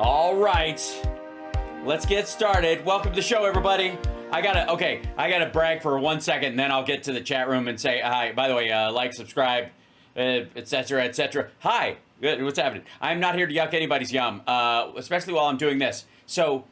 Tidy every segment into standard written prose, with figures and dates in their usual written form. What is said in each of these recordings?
All right, let's get started. Welcome to the show, everybody. I gotta brag for 1 second, and then I'll get to the chat room and say hi. By the way, like, subscribe, etc., etc. Hi, what's happening? I'm not here to yuck anybody's yum, especially while I'm doing this. So,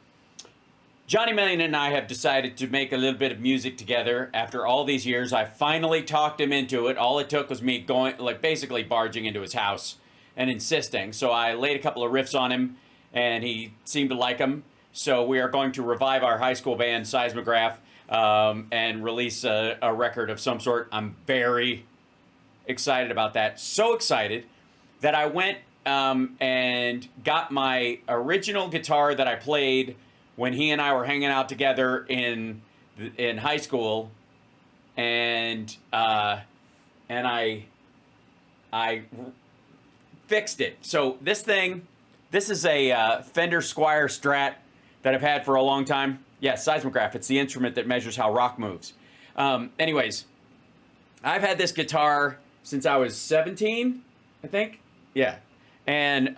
Johnny Million and I have decided to make a little bit of music together. After all these years, I finally talked him into it. All it took was me going, like, basically barging into his house and insisting. So I laid a couple of riffs on him, and he seemed to like them. So we are going to revive our high school band, Seismograph, and release a record of some sort. I'm very excited about that. So excited that I went and got my original guitar that I played when he and I were hanging out together in high school, and I fixed it. So this is a Fender Squier Strat that I've had for a long time. Yes, seismograph. It's the instrument that measures how rock moves. Anyways, I've had this guitar since I was 17, I think. Yeah, and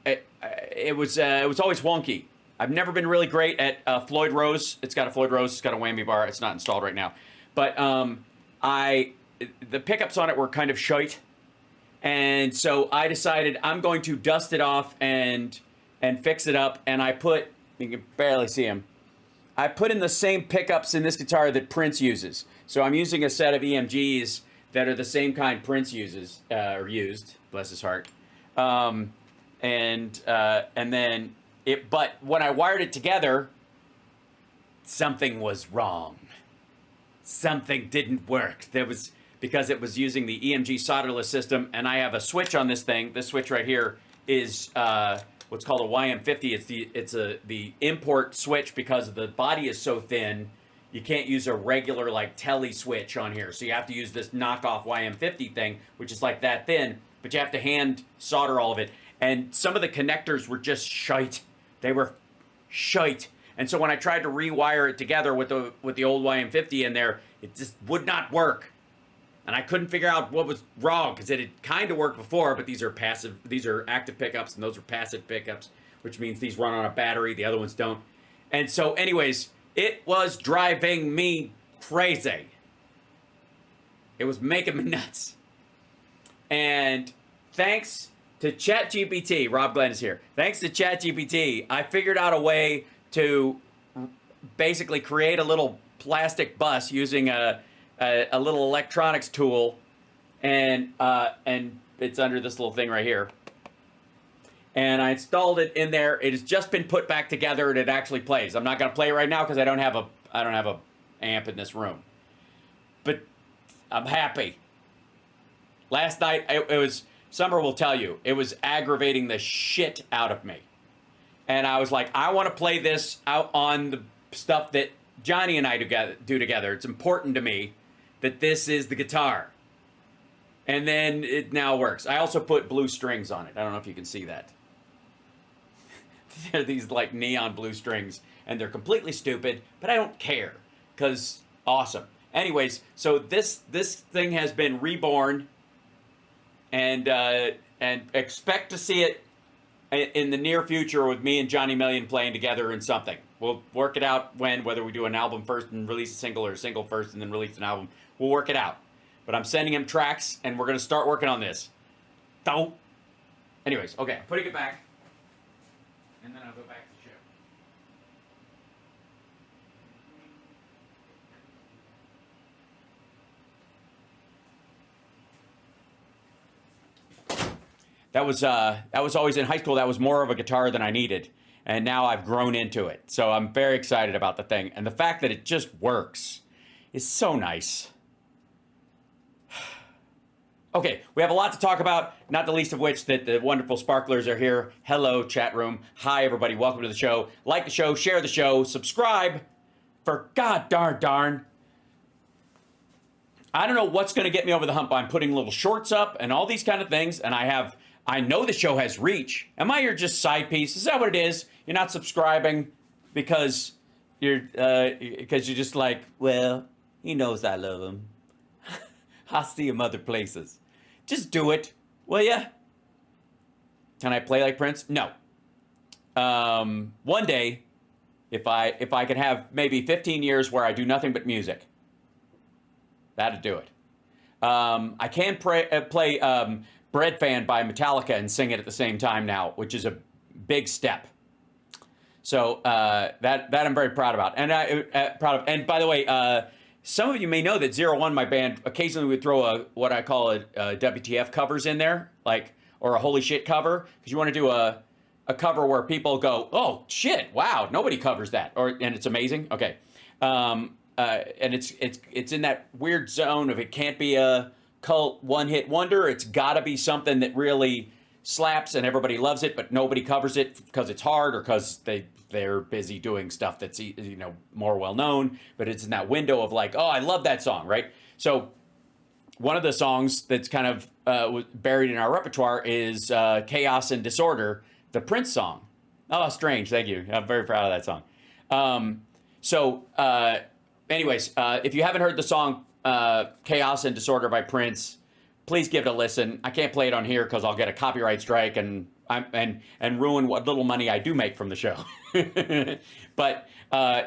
it was always wonky. I've never been really great at Floyd Rose. It's got a Floyd Rose. It's got a whammy bar. It's not installed right now, but the pickups on it were kind of shite. And so I decided I'm going to dust it off and fix it up. And you can barely see them. I put in the same pickups in this guitar that Prince uses. So I'm using a set of EMGs that are the same kind Prince uses, or used, bless his heart. And then but when I wired it together, something was wrong. Something didn't work. Because it was using the EMG solderless system, and I have a switch on this thing. This switch right here is what's called a YM50. It's the import switch because the body is so thin. You can't use a regular like tele switch on here, so you have to use this knockoff YM50 thing, which is like that thin, but you have to hand solder all of it. And some of the connectors were just shite. They were shite. And so when I tried to rewire it together with the old YM50 in there, it just would not work. And I couldn't figure out what was wrong because it had kind of worked before, but these are active pickups, and those are passive pickups, which means these run on a battery, the other ones don't. And so anyways, it was driving me crazy. It was making me nuts. And thanks to ChatGPT, Rob Glenn is here. Thanks to ChatGPT, I figured out a way to basically create a little plastic bus using a little electronics tool, and it's under this little thing right here. And I installed it in there. It has just been put back together, and it actually plays. I'm not going to play it right now because I don't have a amp in this room. But I'm happy. Last night it was. Summer will tell you it was aggravating the shit out of me, and I was like, I want to play this out on the stuff that Johnny and I do together. It's important to me that this is the guitar. And then it now works. I also put blue strings on it. I don't know if you can see that. They're these like neon blue strings, and they're completely stupid, but I don't care because awesome. Anyways, so this thing has been reborn, and expect to see it in the near future with me and Johnny Million playing together in something. We'll work it out whether we do an album first and release a single, or a single first and then release an album. We'll work it out. But I'm sending him tracks, and we're going to start working on this. Don't. Anyways, okay, I'm putting it back. And then I'll go back to the show. That was always in high school. That was more of a guitar than I needed. And now I've grown into it. So I'm very excited about the thing. And the fact that it just works is so nice. Okay, we have a lot to talk about, not the least of which that the wonderful sparklers are here. Hello, chat room. Hi, everybody. Welcome to the show. Like the show, share the show, subscribe. For God darn. I don't know what's going to get me over the hump. I'm putting little shorts up and all these kind of things, and I know the show has reach. Am I your just side piece? Is that what it is? You're not subscribing because you're just like, well, he knows I love him. I'll see him other places. Just do it, will ya? Can I play like Prince? No. One day, if I could have maybe 15 years where I do nothing but music, that'd do it. I can play Bread Fan by Metallica and sing it at the same time now, which is a big step. So that I'm very proud about, and proud of. And by the way, some of you may know that 01, my band, occasionally would throw what I call a WTF covers in there, like, or a holy shit cover, because you want to do a cover where people go, oh shit, wow, nobody covers that, and it's amazing. Okay, and it's in that weird zone of it can't be a cult one-hit wonder. It's got to be something that really slaps and everybody loves it, but nobody covers it because it's hard or because they're busy doing stuff that's more well known. But it's in that window of like, oh, I love that song, right? So one of the songs that's kind of buried in our repertoire is "Chaos and Disorder," the Prince song. Oh, strange. Thank you. I'm very proud of that song. Anyways, if you haven't heard the song "Chaos and Disorder" by Prince, please give it a listen. I can't play it on here because I'll get a copyright strike and ruin what little money I do make from the show. But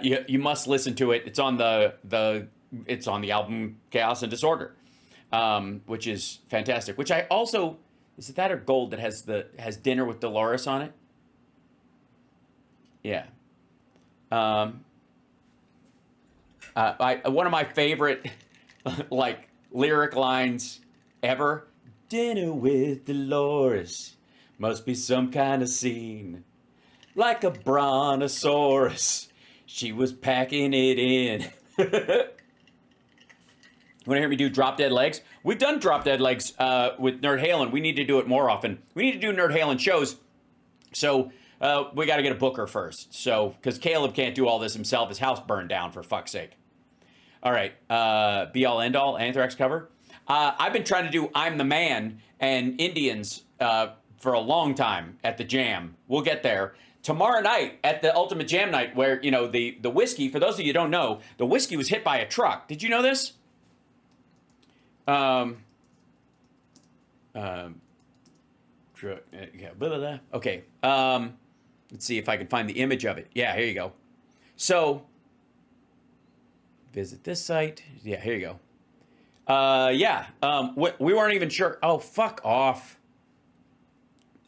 you must listen to it. It's on it's on the album "Chaos and Disorder," which is fantastic. Which I also, is it that or Gold that has Dinner with Dolores on it? Yeah. One of my favorite like lyric lines ever. Dinner with Dolores must be some kind of scene, like a brontosaurus. She was packing it in. Want to hear me do Drop Dead Legs? We've done Drop Dead Legs with Nerd Halen. We need to do it more often. We need to do Nerd Halen shows. So we got to get a booker first. So, because Caleb can't do all this himself. His house burned down, for fuck's sake. All right. Be All End All, Anthrax cover. I've been trying to do I'm the Man and Indians for a long time at the Jam. We'll get there. Tomorrow night at the Ultimate Jam Night, where, the Whisky, for those of you who don't know, the Whisky was hit by a truck. Did you know this? Okay. Let's see if I can find the image of it. Yeah, here you go. So, visit this site. Yeah, here you go. We weren't even sure. Oh, fuck off.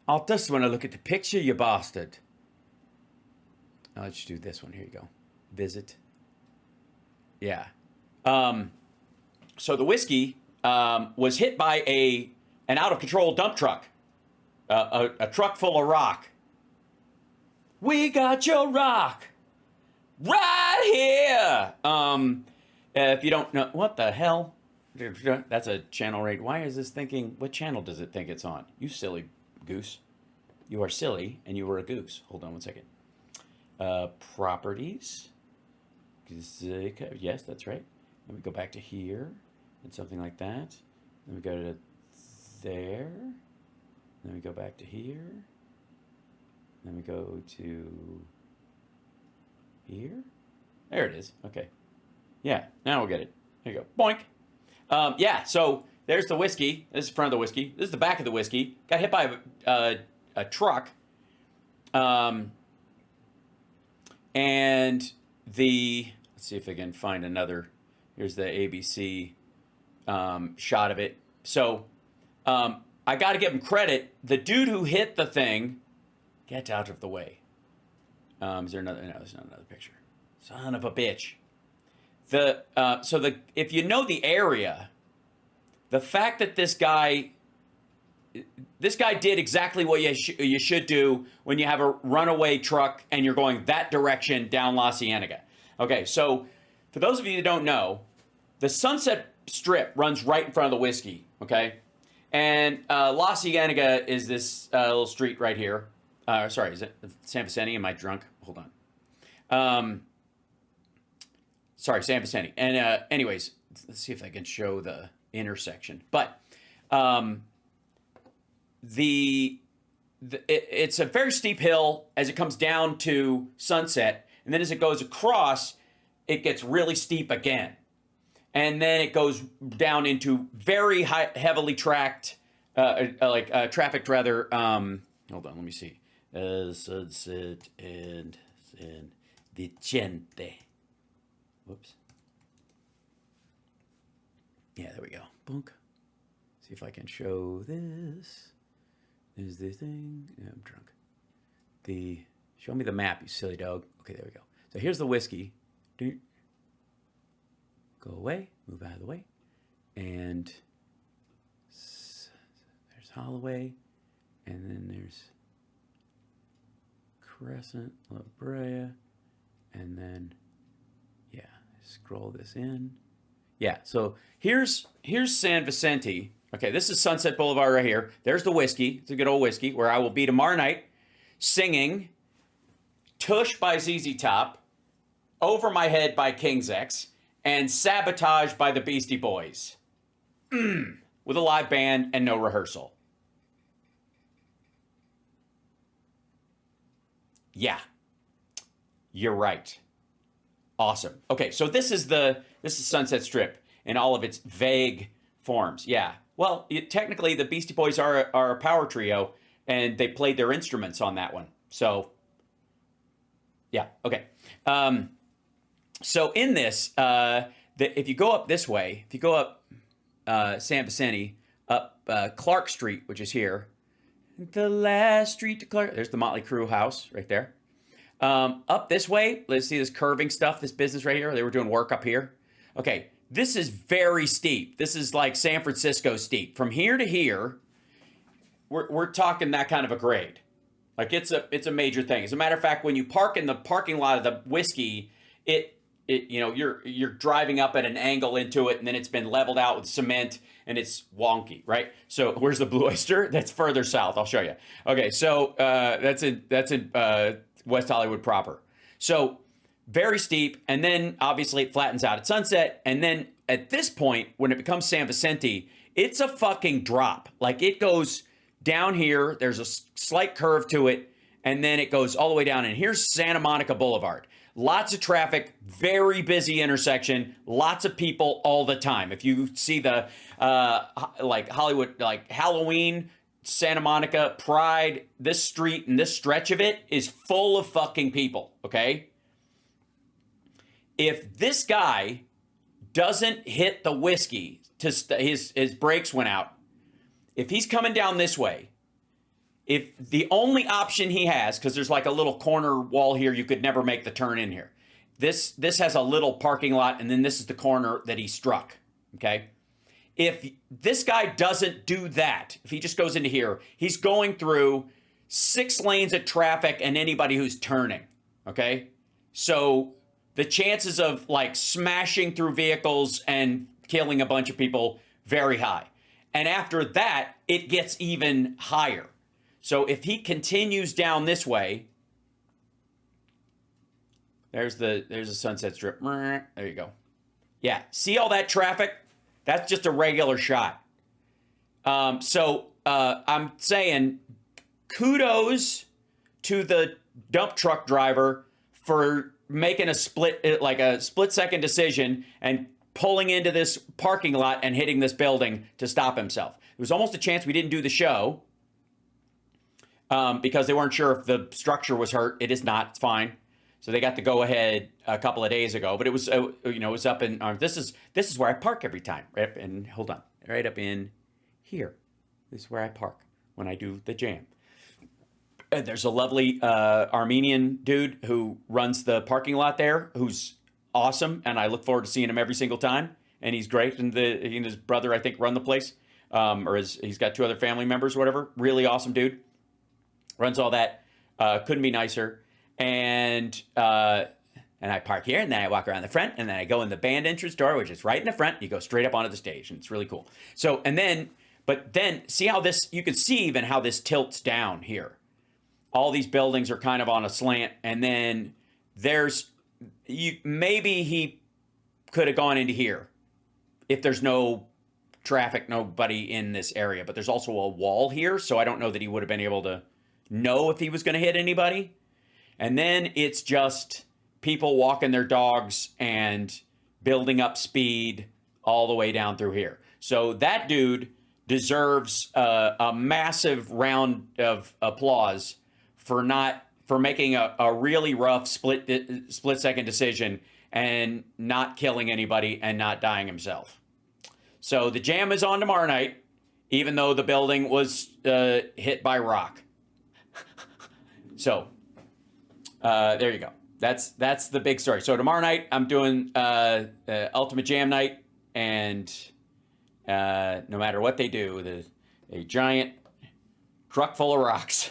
I'll just want to look at the picture, you bastard. Let's do this one. Here you go. Visit. Yeah. So the Whisky was hit by an out-of-control dump truck. A truck full of rock. We got your rock right here. If you don't know, what the hell? That's a channel rate. Why is this thinking? What channel does it think it's on? You silly goose. You are silly, and you were a goose. Hold on one second. Properties. Yes, that's right. Let me go back to here, and something like that. Then we go to there. Then we go back to here. Then we go to here. There it is. Okay. Yeah, now we'll get it. There you go. Boink. So there's the Whisky. This is the front of the Whisky. This is the back of the Whisky. Got hit by a truck. And let's see if I can find another. Here's the ABC shot of it. So I got to give him credit. The dude who hit the thing, get out of the way. Is there another? No, there's not another picture. Son of a bitch. If you know the area, the fact that this guy did exactly what you should do when you have a runaway truck and you're going that direction down La Cienega. Okay, so for those of you who don't know, the Sunset Strip runs right in front of the Whisky, okay? And La Cienega is this little street right here. Sorry, is it San Vicente? Am I drunk? Hold on. Sorry, San Vicente. And anyways, let's see if I can show the intersection. But it's a very steep hill as it comes down to Sunset. And then as it goes across, it gets really steep again. And then it goes down into very heavily trafficked rather, Hold on, let me see. Sunset and San Vicente. Whoops. Yeah, there we go. Boonk. See if I can show this. Is the thing? Yeah, I'm drunk. Show me the map, you silly dog. Okay, there we go. So here's the whiskey. Go away. Move out of the way. And there's Holloway. And then there's Crescent, La Brea. And then, yeah, scroll this in. Yeah, so here's San Vicente. Okay, this is Sunset Boulevard right here. There's the whiskey. It's a good old whiskey where I will be tomorrow night singing Tush by ZZ Top, Over My Head by King's X, and Sabotage by the Beastie Boys. With a live band and no rehearsal. Yeah, you're right. Awesome. Okay, so this is Sunset Strip in all of its vague forms. Yeah. Well, technically, the Beastie Boys are a power trio, and they played their instruments on that one. So, yeah. Okay. So in this, if you go up this way, if you go up San Vicente, up Clark Street, which is here, the last street to Clark. There's the Motley Crue house right there. Up this way, let's see this curving stuff, this business right here. They were doing work up here. Okay, this is very steep. This is like San Francisco steep. From here to here, we're talking that kind of a grade. Like it's a major thing. As a matter of fact, when you park in the parking lot of the Whisky, you're driving up at an angle into it, and then it's been leveled out with cement, and it's wonky, right? So where's the Blue Oyster? That's further south. I'll show you. Okay, so that's in West Hollywood proper. So very steep, and then obviously it flattens out at Sunset, and then at this point, when it becomes San Vicente, it's a fucking drop. Like it goes down here, there's a slight curve to it, and then it goes all the way down, and here's Santa Monica Boulevard. Lots of traffic, very busy intersection, lots of people all the time. If you see the like Hollywood, like Halloween, Santa Monica, Pride, this street and this stretch of it is full of fucking people, okay? If this guy doesn't hit the Whisky, his brakes went out, if he's coming down this way, if the only option he has, because there's like a little corner wall here, you could never make the turn in here. This has a little parking lot, and then this is the corner that he struck, okay? If this guy doesn't do that, if he just goes into here, he's going through 6 lanes of traffic and anybody who's turning, okay? So the chances of like smashing through vehicles and killing a bunch of people, very high. And after that, it gets even higher. So if he continues down this way, there's the Sunset Strip. There you go. Yeah, see all that traffic? That's just a regular shot. So I'm saying kudos to the dump truck driver for making a split-second decision and pulling into this parking lot and hitting this building to stop himself. There was almost a chance we didn't do the show. Because they weren't sure if the structure was hurt. It is not. It's fine. So they got the go ahead a couple of days ago. But it was, it was up in. This is where I park every time. Right up in, hold on, right up in here. This is where I park when I do the jam. And there's a lovely Armenian dude who runs the parking lot there, who's awesome, and I look forward to seeing him every single time. And he's great. And he and his brother, I think, run the place, he's got 2 other family members, or whatever. Really awesome dude. Runs all that, couldn't be nicer, and I park here, and then I walk around the front, and then I go in the band entrance door, which is right in the front. You go straight up onto the stage, and it's really cool. So, but then see how this, you can see even how this tilts down here. All these buildings are kind of on a slant, and then maybe he could have gone into here if there's no traffic, nobody in this area, but there's also a wall here, so I don't know that he would have been able to know if he was going to hit anybody. And then it's just people walking their dogs and building up speed all the way down through here. So that dude deserves a massive round of applause for making a really rough split second decision and not killing anybody and not dying himself. So the jam is on tomorrow night, even though the building was hit by rock. So there you go. That's the big story. So tomorrow night I'm doing Ultimate Jam Night, and no matter what they do, a giant truck full of rocks.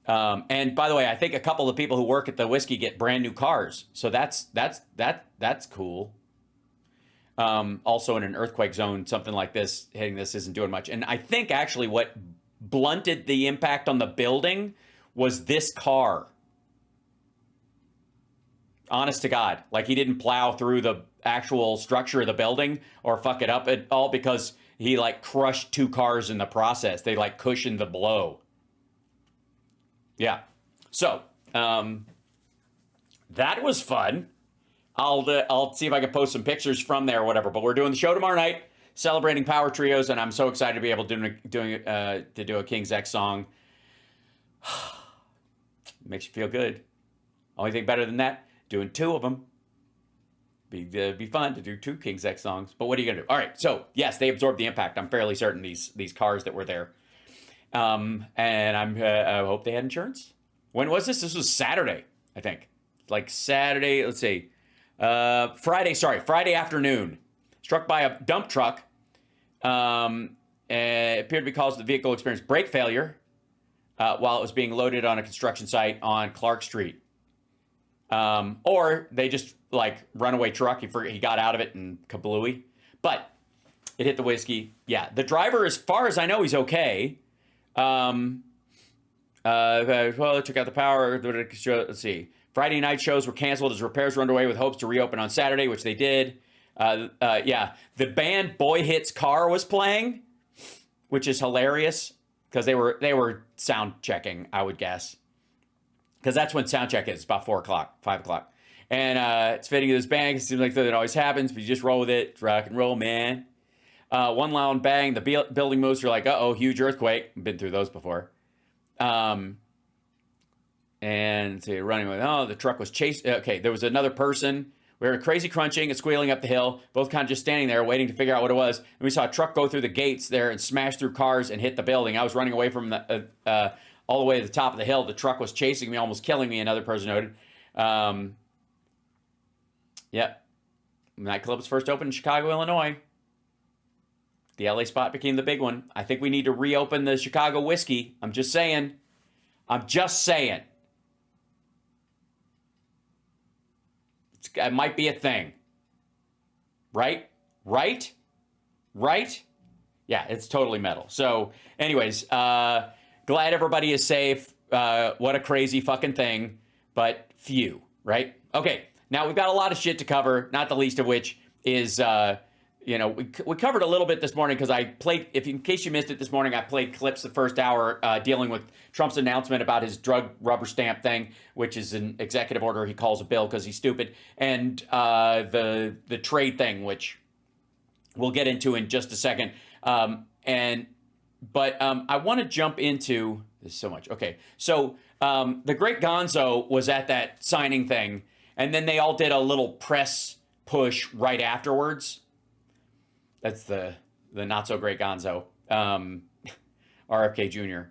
And by the way, I think a couple of people who work at the Whisky get brand new cars, so that's cool. Also in an earthquake zone, something like this hitting this isn't doing much. And I think actually what blunted the impact on the building was this car. Honest to God, like he didn't plow through the actual structure of the building or fuck it up at all, because he like crushed 2 cars in the process. They like cushioned the blow. Yeah. So, that was fun. I'll see if I can post some pictures from there or whatever, but we're doing the show tomorrow night, celebrating power trios, and I'm so excited to be able to do a King's X song. Makes you feel good. Only thing better than that, doing 2 of them. Be fun to do 2 King's X songs, but what are you gonna do? All right, so yes, they absorbed the impact. I'm fairly certain these cars that were there, and I hope they had insurance. When was this? This was Saturday, I think. Like Saturday. Let's see, Friday. Sorry, Friday afternoon. Struck by a dump truck. It appeared to be caused the vehicle experienced brake failure while it was being loaded on a construction site on Clark Street. Or they just like runaway truck. He got out of it and kablooey, but it hit the Whisky. Yeah. The driver, as far as I know, he's okay. Well, it took out the power. Let's see. Friday night shows were canceled as repairs were underway with hopes to reopen on Saturday, which they did. Yeah. The band Boy Hits Car was playing, which is hilarious because they were sound checking, I would guess. Because that's when sound check is, about 4 o'clock, 5 o'clock. And it's fitting to this bang. It seems like that always happens, but you just roll with it. It's rock and roll, man. One loud bang. The building moves. You're like, uh-oh, huge earthquake. I've been through those before. And so you're running with, the truck was chased. Okay, there was another person. We heard crazy crunching and squealing up the hill, both kind of just standing there waiting to figure out what it was. And we saw a truck go through the gates there and smash through cars and hit the building. I was running away from all the way to the top of the hill. The truck was chasing me, almost killing me, another person noted. Yep. Nightclub was first opened in Chicago, Illinois. The LA spot became the big one. I think we need to reopen the Chicago Whisky. I'm just saying. It might be a thing. Right? Yeah, it's totally metal. So, anyways, glad everybody is safe. What a crazy fucking thing. But few, right? Okay, now we've got a lot of shit to cover, not the least of which is, we covered a little bit this morning because I played, in case you missed it this morning, I played clips the first hour dealing with Trump's announcement about his drug rubber stamp thing, which is an executive order he calls a bill because he's stupid, and the trade thing, which we'll get into in just a second. But I want to jump into this so much. Okay, so the Great Gonzo was at that signing thing, and then they all did a little press push right afterwards. That's the not so great Gonzo, RFK Jr.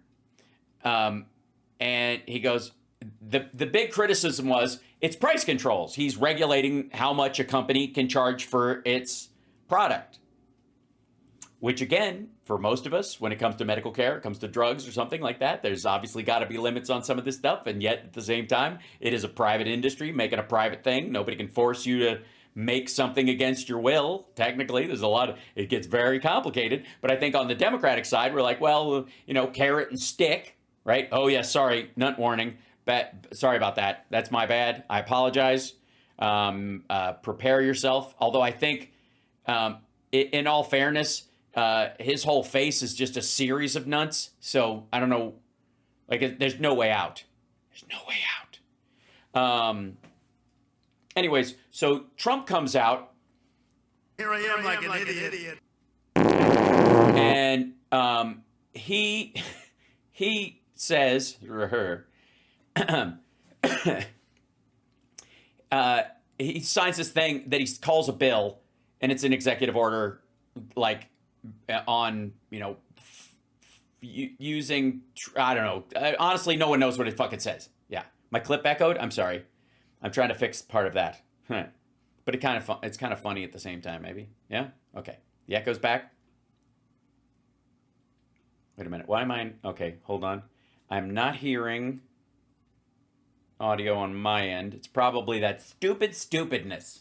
And he goes, the big criticism was it's price controls. He's regulating how much a company can charge for its product. Which again, for most of us, when it comes to medical care, it comes to drugs or something like that, there's obviously got to be limits on some of this stuff. And yet at the same time, it is a private industry making a private thing. Nobody can force you to make something against your will. Technically, it gets very complicated. But I think on the Democratic side, we're like, well, carrot and stick, right? Oh yeah, sorry, nut warning. Sorry about that. That's my bad. I apologize. Prepare yourself. Although I think, in all fairness, his whole face is just a series of nuts. So I don't know. There's no way out. There's no way out. Anyways, so Trump comes out. Here I am like an idiot. And he says, or her, he signs this thing that he calls a bill, and it's an executive order, like on, using, I don't know. Honestly, no one knows what it fucking says. Yeah. My clip echoed. I'm sorry. I'm trying to fix part of that. But it's kind of funny at the same time, maybe. Yeah? Okay. The echo's back. Wait a minute. Why am I... Okay, hold on. I'm not hearing audio on my end. It's probably that stupidness.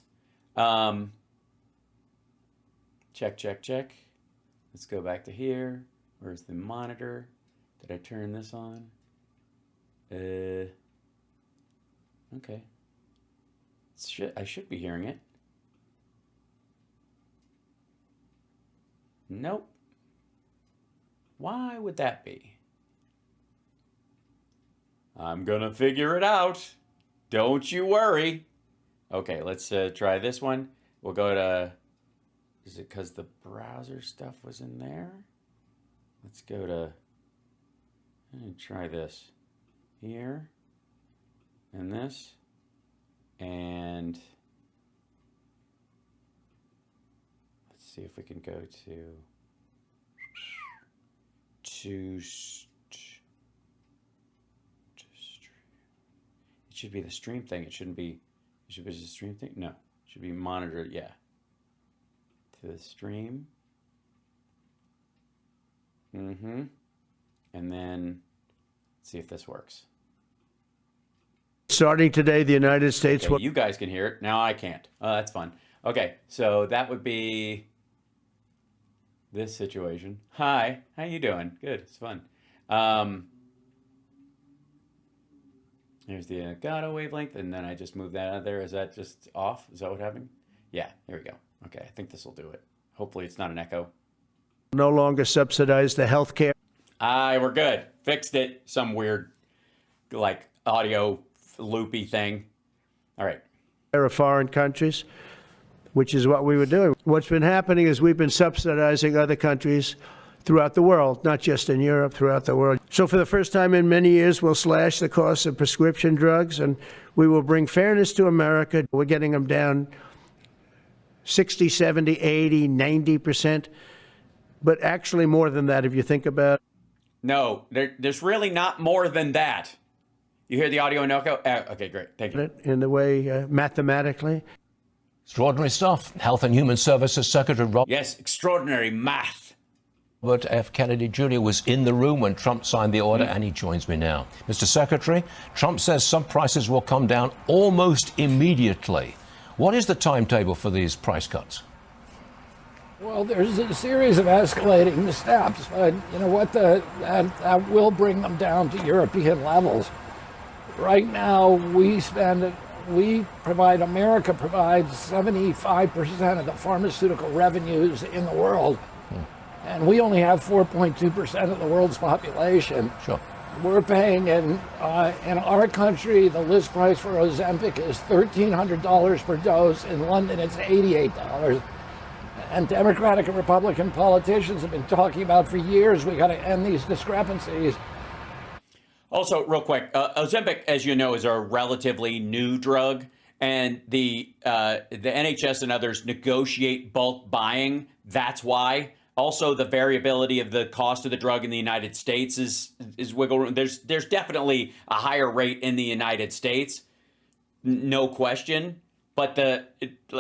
Check. Let's go back to here. Where's the monitor? Did I turn this on? Okay. I should be hearing it. Nope. Why would that be? I'm gonna figure it out. Don't you worry. Okay, let's try this one. We'll go to... Is it because the browser stuff was in there? Let's go to... I'm gonna try this. Here. And this. And... Let's see if we can go to... It should be the stream thing. It shouldn't be... It should be the stream thing? No. It should be monitored, yeah. To the stream. And then see if this works. Starting today, the United States... Okay, you guys can hear it. Now I can't. That's fun. Okay, so that would be this situation. Hi, how you doing? Good, it's fun. There's the Elgato wavelength, and then I just moved that out of there. Is that just off? Is that what happened? Yeah, here we go. Okay, I think this will do it. Hopefully it's not an echo. No longer subsidize the health care. We're good. Fixed it. Some weird, like, audio loopy thing. All right. Of foreign countries, which is what we were doing. What's been happening is we've been subsidizing other countries throughout the world, not just in Europe, throughout the world. So for the first time in many years, we'll slash the cost of prescription drugs, and we will bring fairness to America. We're getting them down 60, 70, 80, 90%, but actually more than that if you think about it. No, there's really not more than that. You hear the audio and echo? Okay, great. Thank you. In the way, mathematically. Extraordinary stuff. Health and Human Services Secretary Robert Yes, extraordinary math. F. Kennedy Jr. was in the room when Trump signed the order, and he joins me now. Mr. Secretary, Trump says some prices will come down almost immediately. What is the timetable for these price cuts? Well, there's a series of escalating steps, but you know what? That will bring them down to European levels. Right now, America provides 75% of the pharmaceutical revenues in the world. And we only have 4.2% of the world's population. Sure. We're paying in our country, the list price for Ozempic is $1,300 per dose. In London, it's $88. And Democratic and Republican politicians have been talking about for years, we got to end these discrepancies. Also, real quick, Ozempic, as you know, is a relatively new drug, and the NHS and others negotiate bulk buying. That's why. Also, the variability of the cost of the drug in the United States is wiggle room. There's definitely a higher rate in the United States, no question. But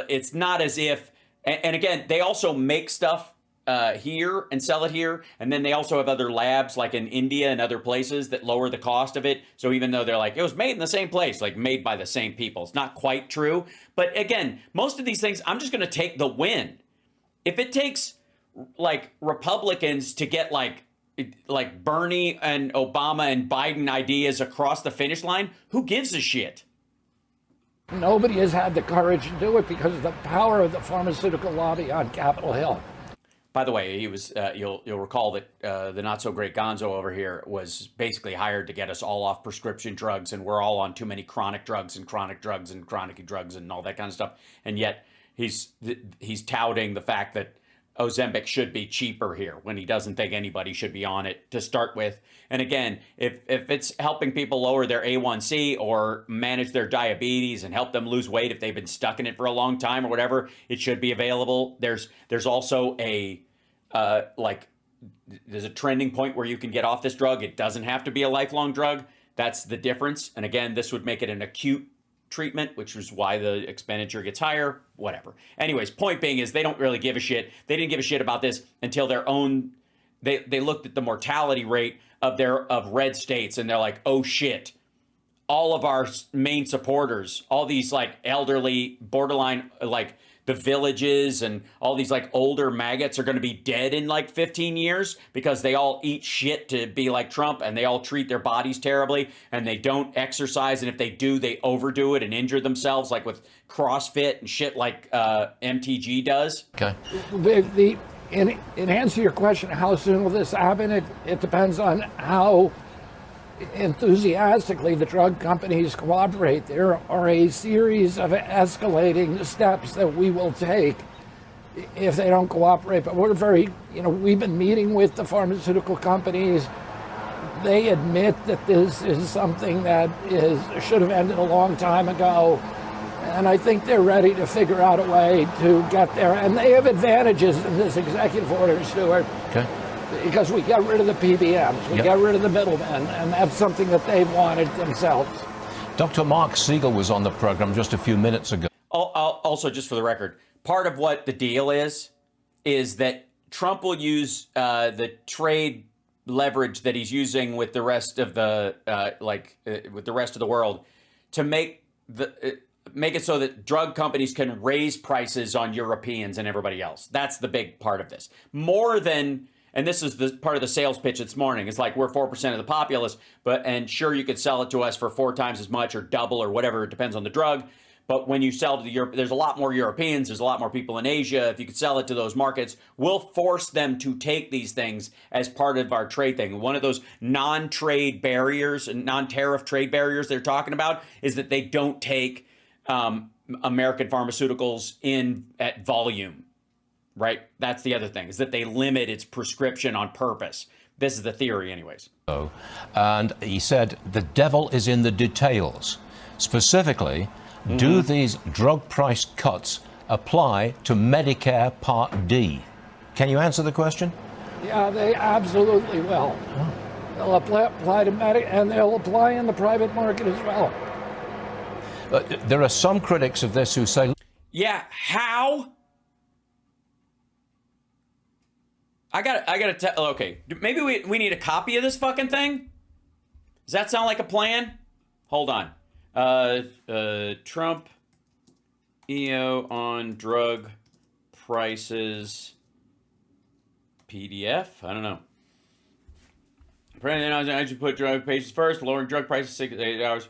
it's not as if, and again, they also make stuff here and sell it here, and then they also have other labs like in India and other places that lower the cost of it. So even though they're like, it was made in the same place, like made by the same people, it's not quite true. But again, most of these things, I'm just going to take the win. If it takes like Republicans to get like Bernie and Obama and Biden ideas across the finish line, who gives a shit? Nobody has had the courage to do it because of the power of the pharmaceutical lobby on Capitol Hill. By the way, he was, you'll recall that the not so great Gonzo over here was basically hired to get us all off prescription drugs, and we're all on too many chronic drugs and chronic drugs and chronic drugs and all that kind of stuff. And yet he's touting the fact that Ozempic should be cheaper here when he doesn't think anybody should be on it to start with. And again, if it's helping people lower their A1C or manage their diabetes and help them lose weight if they've been stuck in it for a long time or whatever, it should be available. There's also a there's a trending point where you can get off this drug. It doesn't have to be a lifelong drug. That's the difference. And again, this would make it an acute treatment, which is why the expenditure gets higher, whatever. Anyways, point being is they don't really give a shit. They didn't give a shit about this until their own, they looked at the mortality rate of red states and they're like, oh shit, all of our main supporters, all these like elderly, borderline, like the villages and all these like older maggots are going to be dead in like 15 years because they all eat shit to be like Trump and they all treat their bodies terribly and they don't exercise. And if they do, they overdo it and injure themselves like with CrossFit and shit like MTG does. Okay. In answer to your question, how soon will this happen? It depends on how enthusiastically the drug companies cooperate. There are a series of escalating steps that we will take if they don't cooperate. But we're we've been meeting with the pharmaceutical companies. They admit that this is something that should have ended a long time ago. And I think they're ready to figure out a way to get there. And they have advantages in this executive order, Stuart. Okay. Because we get rid of the PBMs, we get rid of the middlemen, and that's something that they've wanted themselves. Dr. Mark Siegel was on the program just a few minutes ago. Also, just for the record, part of what the deal is that Trump will use the trade leverage that he's using with the rest of the with the rest of the world to make it so that drug companies can raise prices on Europeans and everybody else. That's the big part of this. More than. And this is the part of the sales pitch this morning. It's like we're 4% of the populace, and sure, you could sell it to us for 4 times as much or double or whatever. It depends on the drug. But when you sell to Europe, there's a lot more Europeans. There's a lot more people in Asia. If you could sell it to those markets, we'll force them to take these things as part of our trade thing. One of those non-trade barriers and non-tariff trade barriers they're talking about is that they don't take American pharmaceuticals in at volume. Right? That's the other thing, is that they limit its prescription on purpose. This is the theory anyways. And he said the devil is in the details. Specifically, do these drug price cuts apply to Medicare Part D? Can you answer the question? Yeah, they absolutely will. Oh. They'll apply to Medicare, and they'll apply in the private market as well. There are some critics of this who say... Yeah, how? I gotta tell. Okay, maybe we need a copy of this fucking thing. Does that sound like a plan? Hold on. Trump EO on drug prices PDF. I don't know. I should put drug prices first. Lowering drug prices 6 to 8 hours.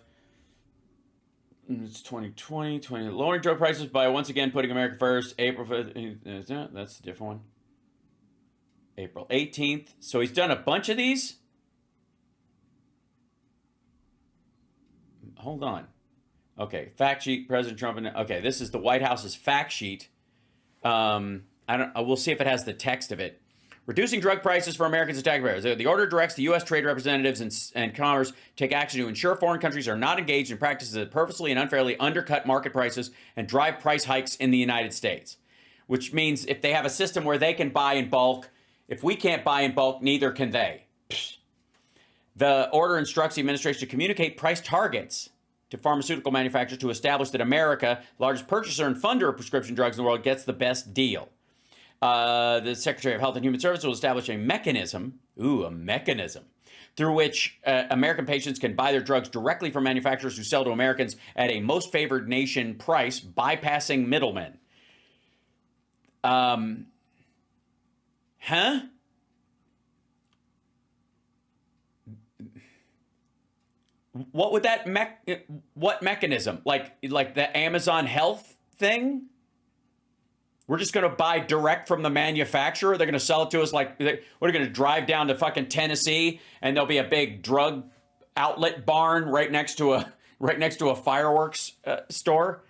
It's 2020. Lowering drug prices by once again putting America first. April 5th. That's a different one. April 18th. So he's done a bunch of these. Hold on. Okay, fact sheet, President Trump. Okay, this is the White House's fact sheet. We'll see if it has the text of it. Reducing drug prices for Americans and taxpayers. The order directs the U.S. trade representatives and Commerce take action to ensure foreign countries are not engaged in practices that purposely and unfairly undercut market prices and drive price hikes in the United States. Which means if they have a system where they can buy in bulk, if we can't buy in bulk, neither can they. The order instructs the administration to communicate price targets to pharmaceutical manufacturers to establish that America, largest purchaser and funder of prescription drugs in the world, gets the best deal. The Secretary of Health and Human Services will establish a mechanism, through which American patients can buy their drugs directly from manufacturers who sell to Americans at a most favored nation price, bypassing middlemen. Huh? What would that what mechanism? Like the Amazon Health thing? We're just going to buy direct from the manufacturer. They're going to sell it to us like we're going to drive down to fucking Tennessee and there'll be a big drug outlet barn right next to a fireworks store.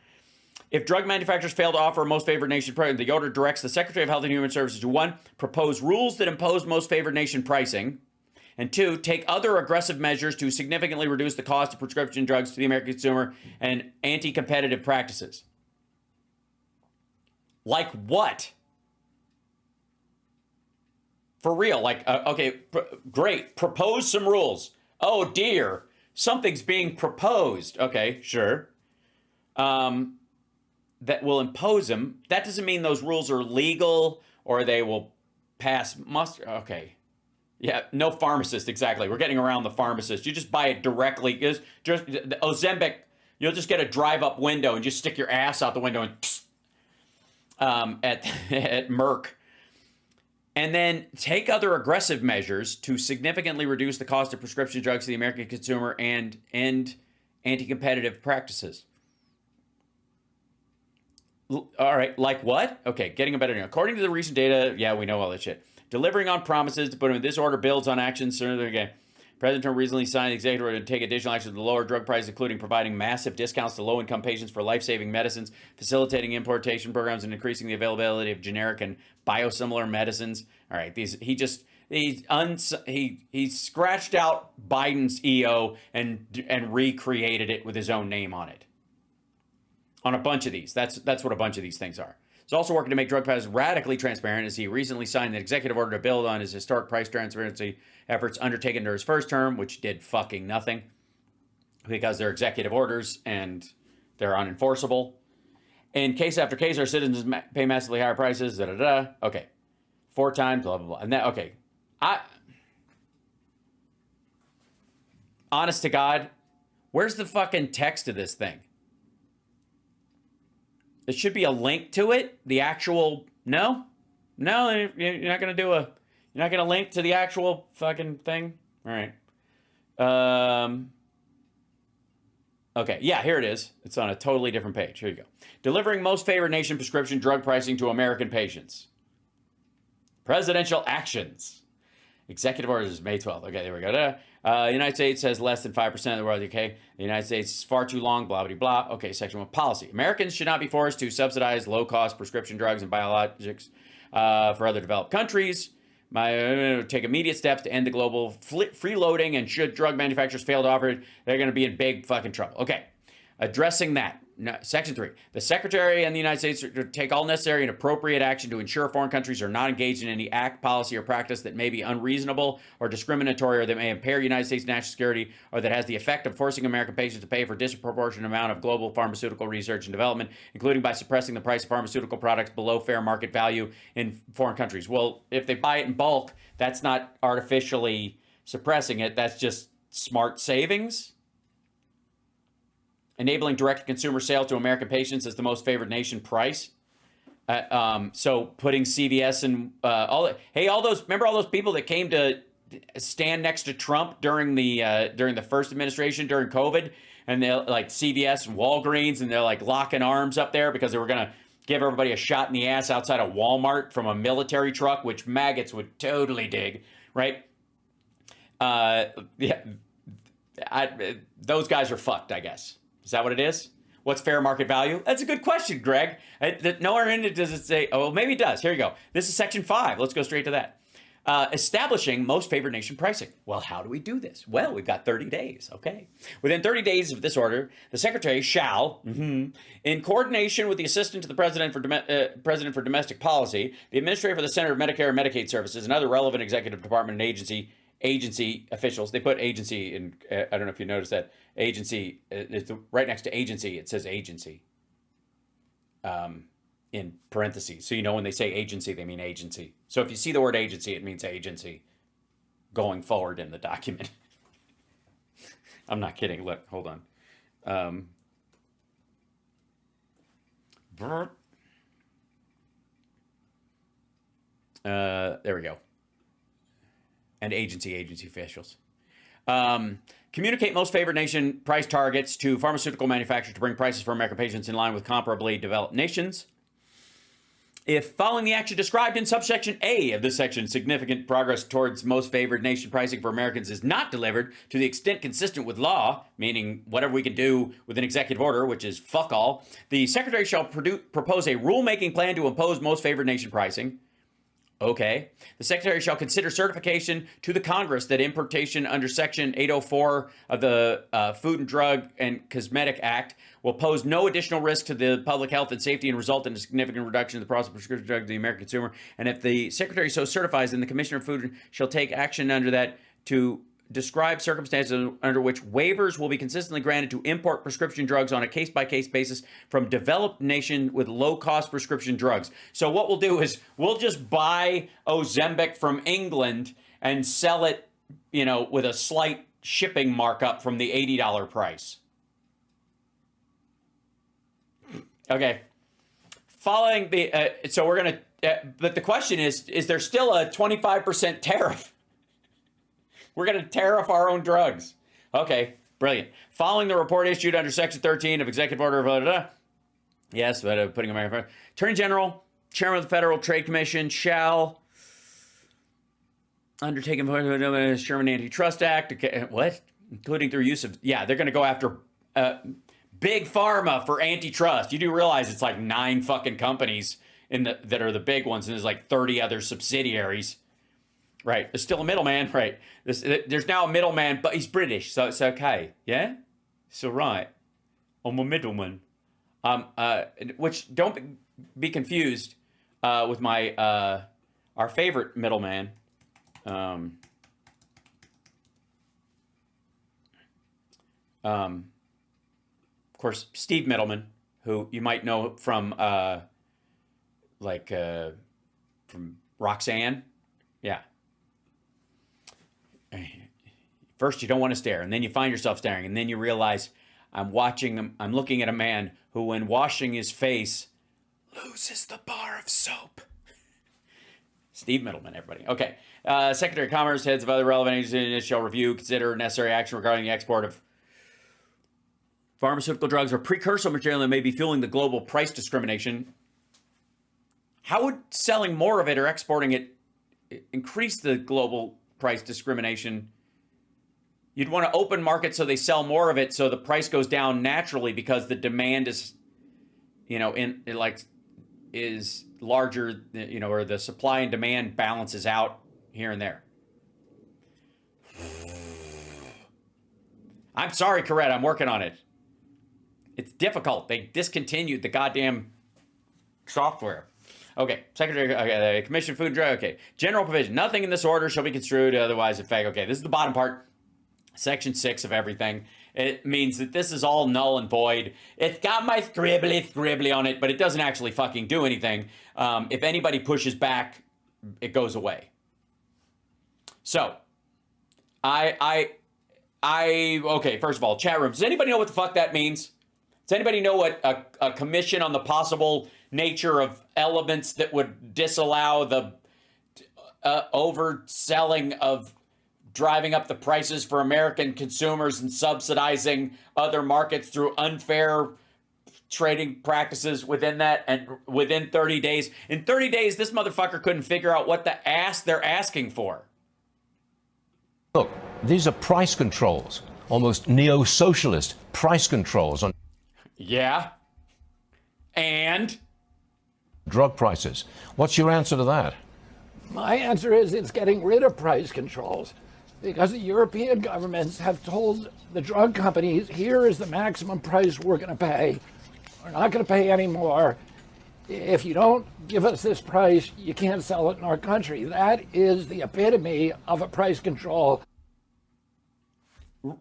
If drug manufacturers fail to offer a most favored nation price, the order directs the Secretary of Health and Human Services to 1, propose rules that impose most favored nation pricing, and 2, take other aggressive measures to significantly reduce the cost of prescription drugs to the American consumer and anti-competitive practices. Like what? For real, like, okay, great, propose some rules. Oh dear, something's being proposed. Okay, sure. That will impose them. That doesn't mean those rules are legal or they will pass muster. Okay. Yeah, no pharmacist, exactly. We're getting around the pharmacist. You just buy it directly. Just the Ozempic, you'll just get a drive-up window and just stick your ass out the window and at Merck. And then take other aggressive measures to significantly reduce the cost of prescription drugs to the American consumer and end anti-competitive practices. All right, like what? Okay, getting a better name. According to the recent data, yeah, we know all that shit. Delivering on promises to put them in this order builds on actions. Again, President Trump recently signed the executive order to take additional action to lower drug prices, including providing massive discounts to low-income patients for life-saving medicines, facilitating importation programs, and increasing the availability of generic and biosimilar medicines. All right, he scratched out Biden's EO and recreated it with his own name on it. On a bunch of these. That's what a bunch of these things are. He's also working to make drug prices radically transparent as he recently signed an executive order to build on his historic price transparency efforts undertaken during his first term, which did fucking nothing because they're executive orders and they're unenforceable. In case after case, our citizens pay massively higher prices, Okay. 4 times, blah, blah, blah. And that, okay. Honest to God, where's the fucking text of this thing? There should be a link to it. The actual, no, you're not going to you're not going to link to the actual fucking thing. All right. Okay. Yeah, here it is. It's on a totally different page. Here you go. Delivering most favored nation prescription drug pricing to American patients. Presidential actions. Executive orders, May 12th. Okay, there we go. The United States has less than 5% of the world. Okay, the United States is far too long, blah, blah, blah. Okay, section 1, policy. Americans should not be forced to subsidize low-cost prescription drugs and biologics for other developed countries. Take immediate steps to end the global freeloading, and should drug manufacturers fail to offer it, they're going to be in big fucking trouble. Okay, addressing that. No, section 3. The Secretary and the United States are to take all necessary and appropriate action to ensure foreign countries are not engaged in any act, policy, or practice that may be unreasonable or discriminatory or that may impair United States national security or that has the effect of forcing American patients to pay for a disproportionate amount of global pharmaceutical research and development, including by suppressing the price of pharmaceutical products below fair market value in foreign countries. Well, if they buy it in bulk, that's not artificially suppressing it. That's just smart savings. Enabling direct-to-consumer sales to American patients as the most favored nation price. So putting CVS and all those, remember all those people that came to stand next to Trump during the first administration during COVID, and they're like CVS and Walgreens, and they're like locking arms up there because they were gonna give everybody a shot in the ass outside of Walmart from a military truck, which maggots would totally dig, right? Those guys are fucked, I guess. Is that what it is? What's fair market value? That's a good question, Greg. Nowhere in it does it say, oh, maybe it does. Here you go. This is section 5. Let's go straight to that. Establishing most favored nation pricing. Well, how do we do this? Well, we've got 30 days. Okay. Within 30 days of this order, the Secretary shall, in coordination with the Assistant to the President for Domestic Policy, the Administrator for the Center of Medicare and Medicaid Services, and other relevant executive department and agency officials. They put agency in, I don't know if you noticed that, agency, it's right next to agency, it says agency in parentheses. So you know when they say agency, they mean agency. So if you see the word agency, it means agency going forward in the document. I'm not kidding. Look, hold on. There we go. And agency officials. Communicate most favored nation price targets to pharmaceutical manufacturers to bring prices for American patients in line with comparably developed nations. If following the action described in subsection A of this section, significant progress towards most favored nation pricing for Americans is not delivered to the extent consistent with law, meaning whatever we can do with an executive order, which is fuck all, the Secretary shall propose a rulemaking plan to impose most favored nation pricing. Okay. The Secretary shall consider certification to the Congress that importation under Section 804 of the Food and Drug and Cosmetic Act will pose no additional risk to the public health and safety and result in a significant reduction of the price of prescription drugs to the American consumer. And if the Secretary so certifies, then the Commissioner of Food shall take action under that to describe circumstances under which waivers will be consistently granted to import prescription drugs on a case-by-case basis from developed nations with low-cost prescription drugs. So what we'll do is we'll just buy Ozempic from England and sell it, with a slight shipping markup from the $80 price. Okay. Following the, so we're going to, but the question is there still a 25% tariff? We're going to tariff our own drugs. Okay, brilliant. Following the report issued under Section 13 of Executive Order, blah, blah, blah. Yes, but putting America. Attorney General, Chairman of the Federal Trade Commission shall undertake the Sherman Antitrust Act. What? Including through use of, they're going to go after big pharma for antitrust. You do realize it's like 9 fucking companies that are the big ones, and there's like 30 other subsidiaries. Right. There's still a middleman. Right. There's now a middleman, but he's British, so it's okay. Yeah? It's all right. I'm a middleman. Which, don't be confused with my our favorite middleman. Of course, Steve Middleman, who you might know from from Roxanne. Yeah. First, you don't want to stare, and then you find yourself staring, and then you realize I'm looking at a man who, when washing his face, loses the bar of soap. Steve Middleman, everybody. Okay. Secretary of Commerce, heads of other relevant agencies shall review, consider necessary action regarding the export of pharmaceutical drugs or precursor material that may be fueling the global price discrimination. How would selling more of it or exporting it increase the global price discrimination? You'd want to open markets so they sell more of it, so the price goes down naturally because the demand is, is larger, or the supply and demand balances out here and there. I'm sorry, Corette, I'm working on it. It's difficult. They discontinued the goddamn software. Okay, Secretary, Commission Food and Drug, okay. General provision, nothing in this order shall be construed otherwise in fact. Okay, this is the bottom part. Section 6 of everything. It means that this is all null and void. It's got my scribbly on it, but it doesn't actually fucking do anything. If anybody pushes back, it goes away. So, okay, first of all, chat room. Does anybody know what the fuck that means? Does anybody know what a commission on the possible nature of elements that would disallow the overselling of driving up the prices for American consumers and subsidizing other markets through unfair trading practices within that, and within 30 days? In 30 days, this motherfucker couldn't figure out what the ass they're asking for. Look, these are price controls, almost neo-socialist price controls on and drug prices. What's your answer to that? My answer is it's getting rid of price controls, because the European governments have told the drug companies, here is the maximum price we're going to pay. We're not going to pay any more. If you don't give us this price, you can't sell it in our country. That is the epitome of a price control.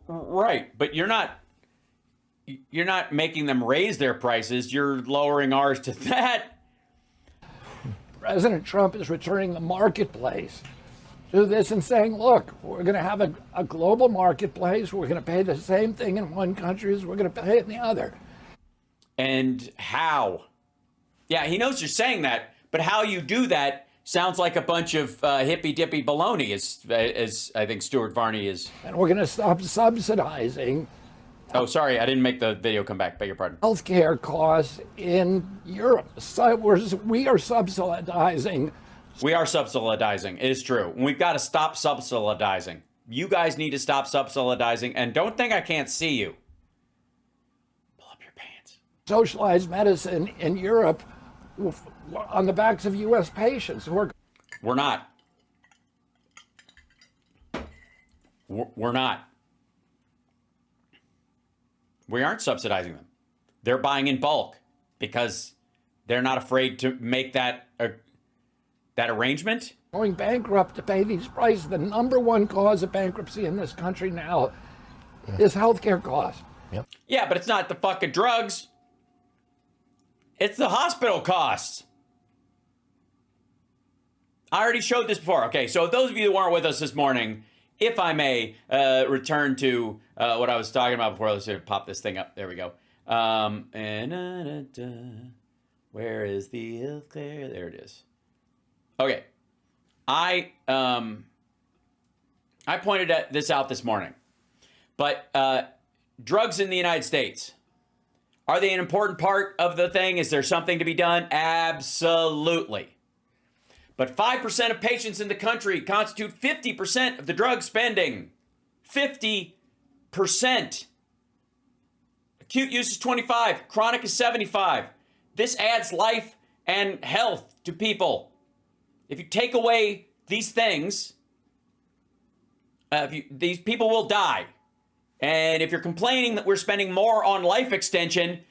Right, but you're not making them raise their prices. You're lowering ours to that. President Trump is returning the marketplace to this and saying, look, we're going to have a global marketplace. We're going to pay the same thing in one country as we're going to pay in the other. And how? Yeah, he knows you're saying that, but how you do that sounds like a bunch of hippy-dippy baloney, as I think Stuart Varney is. And we're going to stop subsidizing Oh, sorry, I didn't make the video come back. Beg your pardon. healthcare costs in Europe. So we are subsidizing. We are subsidizing. It is true. We've got to stop subsidizing. You guys need to stop subsidizing, and don't think I can't see you. Pull up your pants. Socialized medicine in Europe on the backs of U.S. patients who are. We're not. We're not. We aren't subsidizing them. They're buying in bulk because they're not afraid to make that arrangement. Going bankrupt to pay these prices. The number one cause of bankruptcy in this country now is healthcare costs. Yep. Yeah, but it's not the fucking drugs. It's the hospital costs. I already showed this before. Okay, so those of you who weren't with us this morning, if I may return to what I was talking about before, let's pop this thing up. There we go. Where is the healthcare? There it is. Okay. I pointed this out this morning, but drugs in the United States, are they an important part of the thing? Is there something to be done? Absolutely. But 5% of patients in the country constitute 50% of the drug spending. 50%. Acute use is 25, chronic is 75. This adds life and health to people. If you take away these things, these people will die. And if you're complaining that we're spending more on life extension,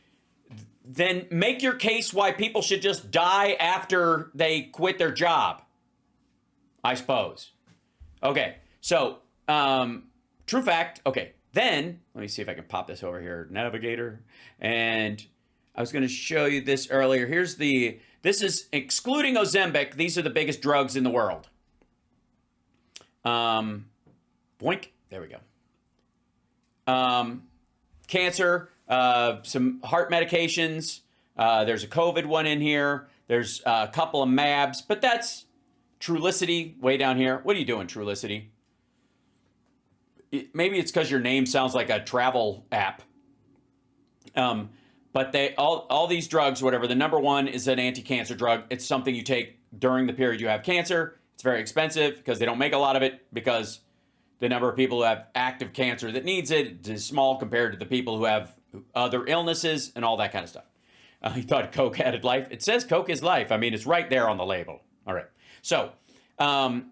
then make your case why people should just die after they quit their job, I suppose. Okay, so true fact. Okay, then let me see if I can pop this over here, Navigator. And I was going to show you this earlier. This is excluding Ozempic. These are the biggest drugs in the world. Boink. There we go. Cancer, some heart medications. There's a COVID one in here. There's a couple of MABs, but that's Trulicity way down here. What are you doing, Trulicity? Maybe it's because your name sounds like a travel app. But they all these drugs, whatever, the number one is an anti-cancer drug. It's something you take during the period you have cancer. It's very expensive because they don't make a lot of it because the number of people who have active cancer that needs it is small compared to the people who have other illnesses and all that kind of stuff. You thought Coke added life? It says Coke is life. I mean, it's right there on the label. All right. So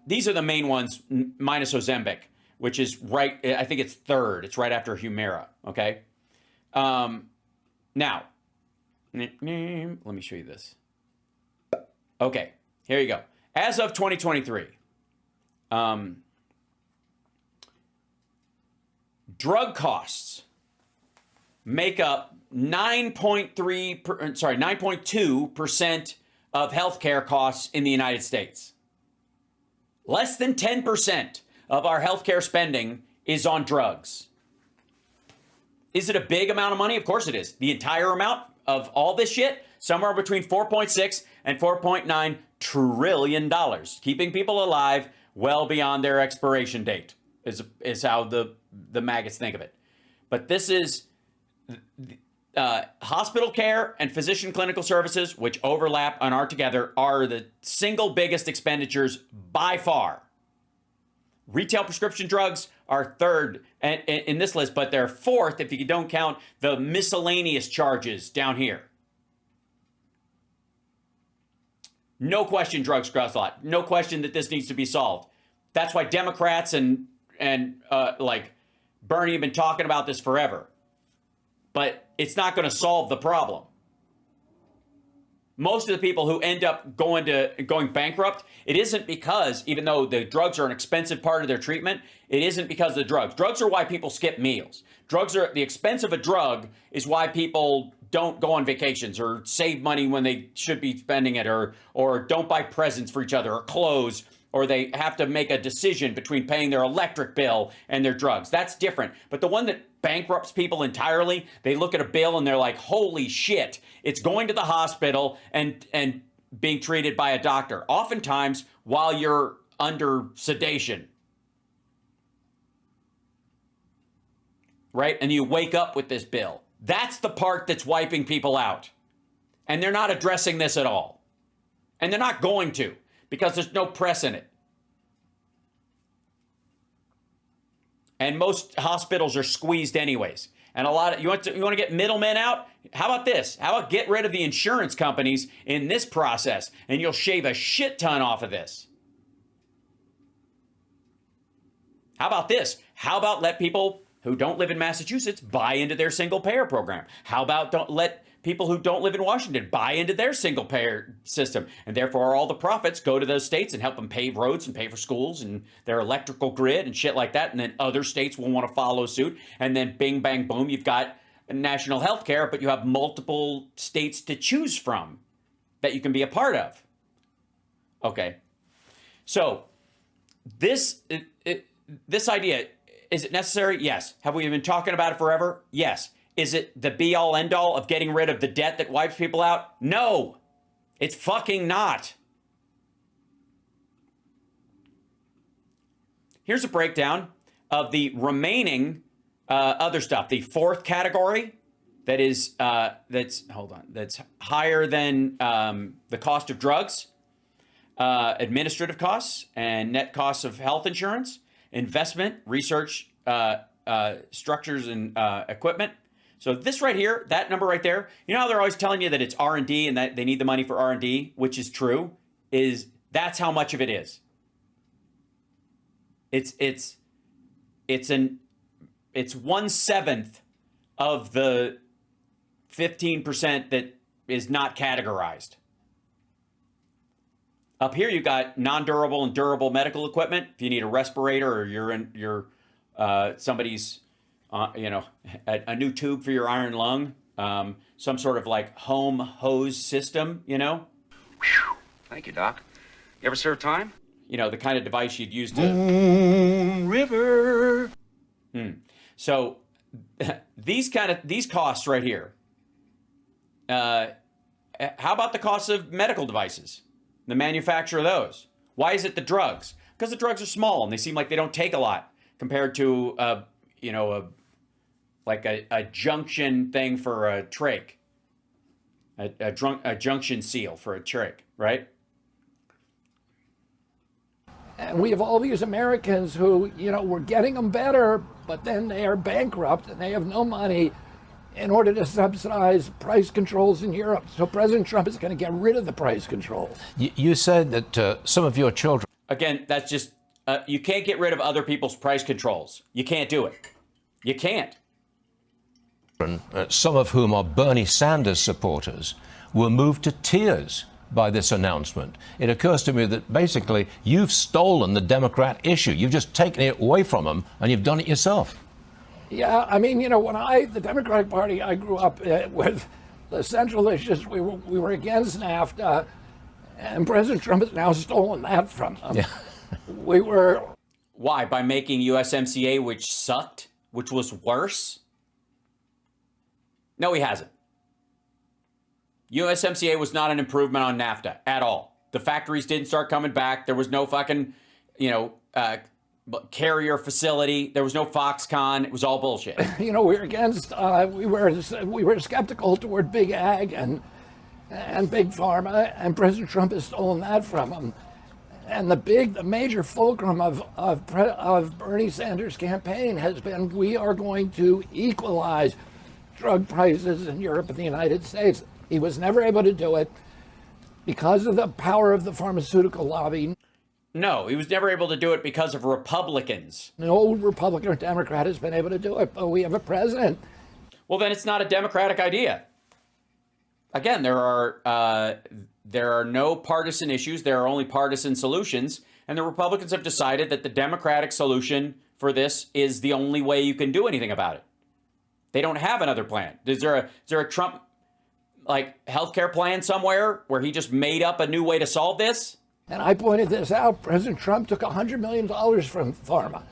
these are the main ones minus Ozempic, which is right. I think it's third. It's right after Humira. Okay. Now, let me show you this. Okay, here you go. As of 2023, drug costs make up 9.2% of healthcare costs in the United States. Less than 10% of our healthcare spending is on drugs. Is it a big amount of money? Of course it is. The entire amount of all this shit, somewhere between 4.6 and 4.9 trillion dollars, keeping people alive well beyond their expiration date is how the maggots think of it. But this is hospital care and physician clinical services, which overlap and are together, are the single biggest expenditures by far. Retail prescription drugs are third in this list, but they're fourth if you don't count the miscellaneous charges down here. No question drugs cost a lot. No question that this needs to be solved. That's why Democrats and like Bernie have been talking about this forever. But it's not going to solve the problem. Most of the people who end up going bankrupt, it isn't because, even though the drugs are an expensive part of their treatment, it isn't because of the drugs. Drugs are why people skip meals. The expense of a drug is why people don't go on vacations or save money when they should be spending it, or don't buy presents for each other or clothes, or they have to make a decision between paying their electric bill and their drugs. That's different. But the one that bankrupts people entirely, they look at a bill and they're like, holy shit, it's going to the hospital and being treated by a doctor, oftentimes while you're under sedation. right? And you wake up with this bill. That's the part that's wiping people out. And they're not addressing this at all. And they're not going to, because there's no press in it. And most hospitals are squeezed anyways. And you want to get middlemen out? How about this? How about get rid of the insurance companies in this process, and you'll shave a shit ton off of this. How about this? How about let people who don't live in Massachusetts buy into their single payer program? How about don't let people who don't live in Washington buy into their single payer system, and therefore all the profits go to those states and help them pave roads and pay for schools and their electrical grid and shit like that, and then other states will want to follow suit, and then bing bang boom, you've got national health care, but you have multiple states to choose from that you can be a part of. Okay, so this idea, is it necessary? Yes. Have we been talking about it forever? Yes. Is it the be-all, end-all of getting rid of the debt that wipes people out? No. It's fucking not. Here's a breakdown of the remaining other stuff. The fourth category that is, that's higher than the cost of drugs, administrative costs, and net costs of health insurance, investment, research, structures, and equipment. So this right here, that number right there, you know how they're always telling you that it's R&D and that they need the money for R&D, which is true, that's how much of it is. It's 1/7 of the 15% that is not categorized. Up here, you've got non-durable and durable medical equipment. If you need a respirator or you're somebody's, a new tube for your iron lung, some sort of like home hose system, Whew. Thank you, Doc. You ever serve time? The kind of device you'd use to... Moon River. So these costs right here. How about the cost of medical devices? The manufacture of those. Why is it the drugs? Because the drugs are small and they seem like they don't take a lot compared to a junction thing for a trach, a junction seal for a trach, right? And we have all these Americans who, we're getting them better, but then they are bankrupt and they have no money in order to subsidize price controls in Europe. So President Trump is going to get rid of the price controls. You said that some of your children... Again, that's just, you can't get rid of other people's price controls. You can't do it. You can't. Some of whom are Bernie Sanders supporters, were moved to tears by this announcement. It occurs to me that basically you've stolen the Democrat issue. You've just taken it away from them and you've done it yourself. Yeah, I mean, when the Democratic Party, I grew up with the central issues. We were against NAFTA, and President Trump has now stolen that from them. Yeah. We were... Why? By making USMCA, which sucked, which was worse? No, he hasn't. USMCA was not an improvement on NAFTA at all. The factories didn't start coming back. There was no fucking, carrier facility. There was no Foxconn. It was all bullshit. We were against. We were skeptical toward big ag and big pharma, and President Trump has stolen that from them. And the major fulcrum of Bernie Sanders' campaign has been, we are going to equalize drug prices in Europe and the United States. He was never able to do it because of the power of the pharmaceutical lobby. No, he was never able to do it because of Republicans. No Republican or Democrat has been able to do it, but we have a president. Well, then it's not a Democratic idea. Again, there are no partisan issues. There are only partisan solutions. And the Republicans have decided that the Democratic solution for this is the only way you can do anything about it. They don't have another plan. Is there a Trump healthcare plan somewhere where he just made up a new way to solve this? And I pointed this out. President Trump took $100 million from pharma.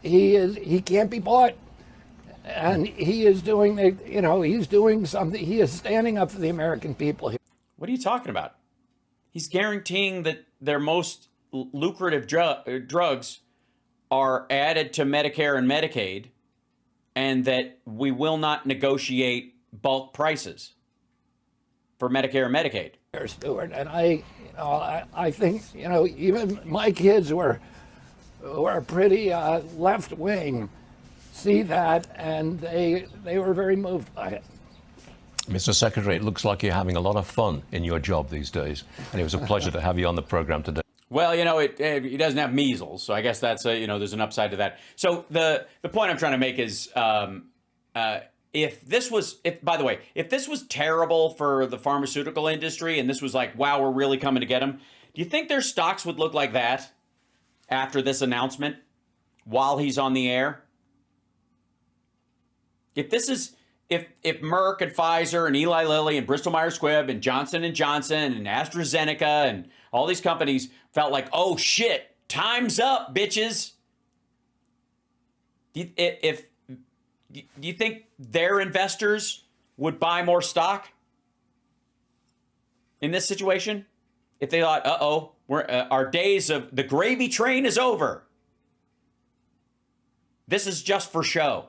He can't be bought. And he is doing, he's doing something. He is standing up for the American people. What are you talking about? He's guaranteeing that their most lucrative drugs are added to Medicare and Medicaid and that we will not negotiate bulk prices for Medicare and Medicaid. Stuart, and I think, even my kids who are pretty left wing see that, and they were very moved by it. Mr. Secretary, it looks like you're having a lot of fun in your job these days, and it was a pleasure to have you on the program today. Well, he doesn't have measles, so I guess that's there's an upside to that. So the point I'm trying to make is, if this was terrible for the pharmaceutical industry, and this was like, wow, we're really coming to get them, do you think their stocks would look like that after this announcement, while he's on the air? If Merck and Pfizer and Eli Lilly and Bristol Myers Squibb and Johnson & Johnson and AstraZeneca and all these companies felt like, oh shit, time's up, bitches. Do you think their investors would buy more stock in this situation? If they thought, our days of the gravy train is over. This is just for show.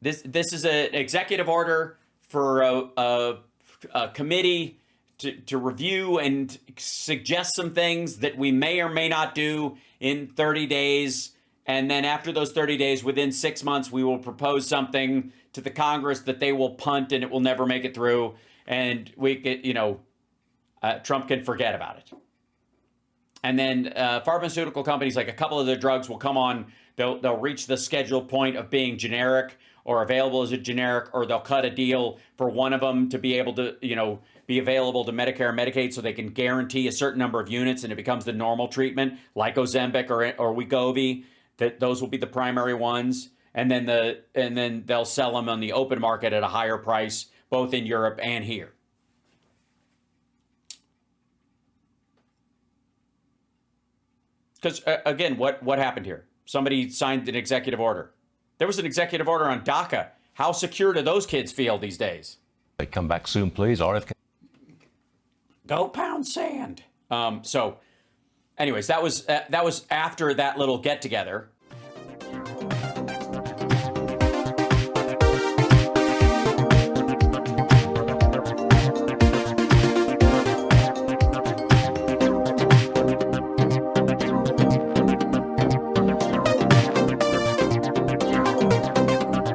This is an executive order for a committee to review and suggest some things that we may or may not do in 30 days. And then after those 30 days, within 6 months, we will propose something to the Congress that they will punt and it will never make it through. And Trump can forget about it. And then pharmaceutical companies, like a couple of their drugs will come on, they'll reach the scheduled point of being generic or available as a generic, or they'll cut a deal for one of them to be able to, be available to Medicare and Medicaid, so they can guarantee a certain number of units and it becomes the normal treatment, like Ozempic or Wegovy, that those will be the primary ones. And then they'll sell them on the open market at a higher price, both in Europe and here. Because again, what happened here? Somebody signed an executive order. There was an executive order on DACA. How secure do those kids feel these days? They come back soon, please. RFK. Go pound sand. So, anyways, that was after that little get together.